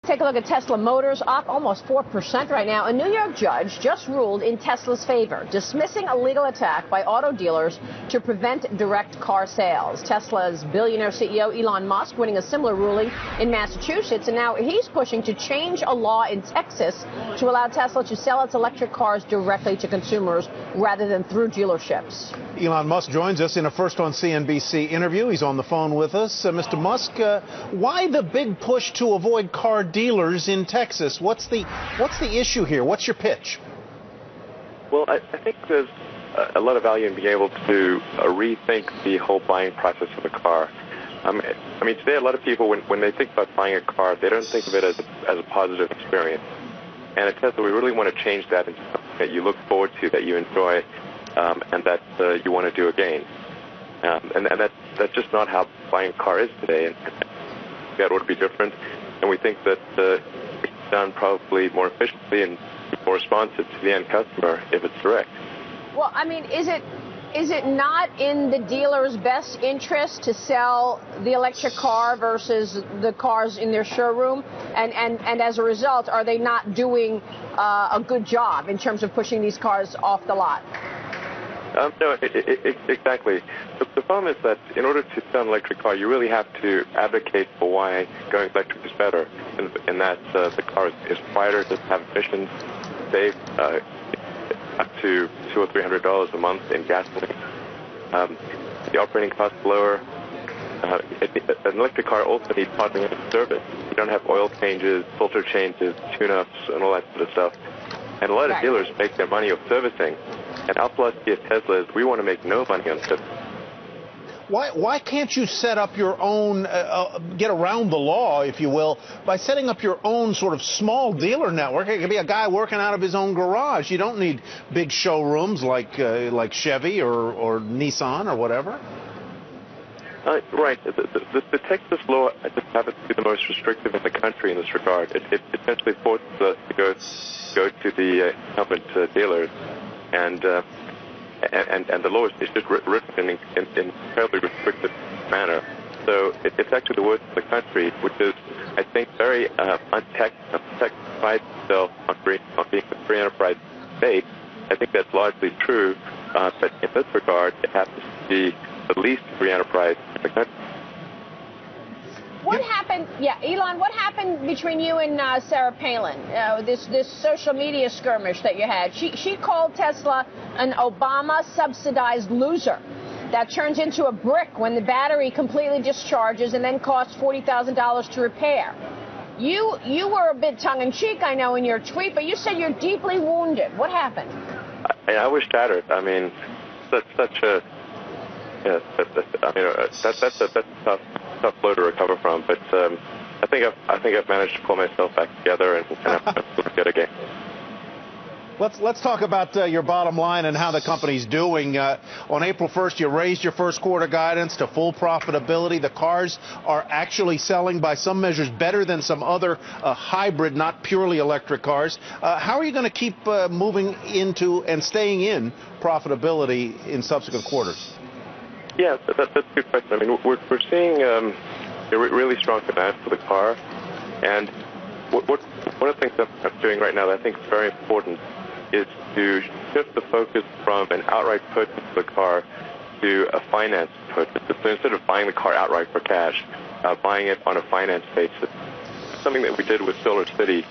Take a look at Tesla Motors, up almost 4% right now. A New York judge just ruled in Tesla's favor, dismissing a legal attack by auto dealers to prevent direct car sales. Tesla's billionaire CEO Elon Musk winning a similar ruling in Massachusetts, and now he's pushing to change a law in Texas to allow Tesla to sell its electric cars directly to consumers rather than through dealerships. Elon Musk joins us in a First on CNBC interview. He's on the phone with us. Mr. Musk, why the big push to avoid car dealers in Texas? What's the issue here? What's your pitch? Well, I think there's a lot of value in being able to rethink the whole buying process of a car. I mean, today a lot of people, when they think about buying a car, they don't think of it as a positive experience. And at Tesla, we really want to change that into something that you look forward to, that you enjoy, and that you want to do again. And that's just not how buying a car is today. And that would be different. And we think that it's done probably more efficiently and more responsive to the end customer if it's direct. Well, I mean, is it not in the dealer's best interest to sell the electric car versus the cars in their showroom? And as a result, are they not doing a good job in terms of pushing these cars off the lot? No, exactly. The problem is that in order to sell an electric car, you really have to advocate for why going electric is better, and that the car is quieter, doesn't have emissions, save up to $200 or $300 a month in gasoline. The operating costs lower. An electric car also needs comprehensive service. You don't have oil changes, filter changes, tune-ups, and all that sort of stuff. And a lot of dealers make their money off servicing. And our philosophy at Tesla is we want to make no money on servicing. Why can't you set up your own, get around the law, if you will, by setting up your own sort of small dealer network? It could be a guy working out of his own garage. You don't need big showrooms like Chevy or Nissan or whatever. Right. The Texas law just happens to be the most restrictive in the country in this regard. It essentially forces us to go to the incumbent dealers, and the law is just written in an incredibly restrictive manner. So it's actually the worst in the country, which is, I think, very unprotected prides itself on being a free enterprise state. I think that's largely true, but in this regard, it happens to be the least free enterprise in the country. What happened, Elon, what happened between you and Sarah Palin, this social media skirmish that you had? She called Tesla an Obama-subsidized loser that turns into a brick when the battery completely discharges and then costs $40,000 to repair. You were a bit tongue-in-cheek, I know, in your tweet, but you said you're deeply wounded. What happened? I was shattered. I mean, that's a tough blow to recover from, but I think I've managed to pull myself back together and I'm good again. Let's talk about your bottom line and how the company's doing. On April 1st, you raised your first quarter guidance to full profitability. The cars are actually selling by some measures better than some other hybrid, not purely electric cars. How are you going to keep moving into and staying in profitability in subsequent quarters? Yeah, that's a good question. I mean, we're seeing a really strong demand for the car, and one of the things that I'm doing right now that I think is very important is to shift the focus from an outright purchase of the car to a finance purchase. So instead of buying the car outright for cash, buying it on a finance basis. Something that we did with Solar City,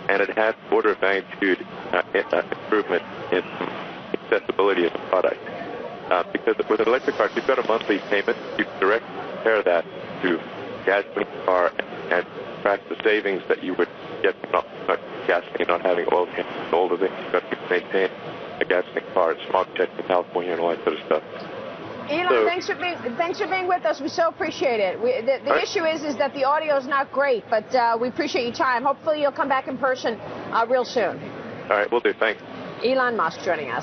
and it had order of magnitude improvement in accessibility of the product. Because with an electric car, if you've got a monthly payment, you can directly compare that to a gasoline car and track the savings that you would get from not gasoline, not having oil changes, all the things you've got to maintain a gasoline car, smog checks in California, and all that sort of stuff. Elon, thanks for being with us. We so appreciate it. The issue is that the audio is not great, but we appreciate your time. Hopefully you'll come back in person real soon. All right, we'll do. Thanks. Elon Musk joining us.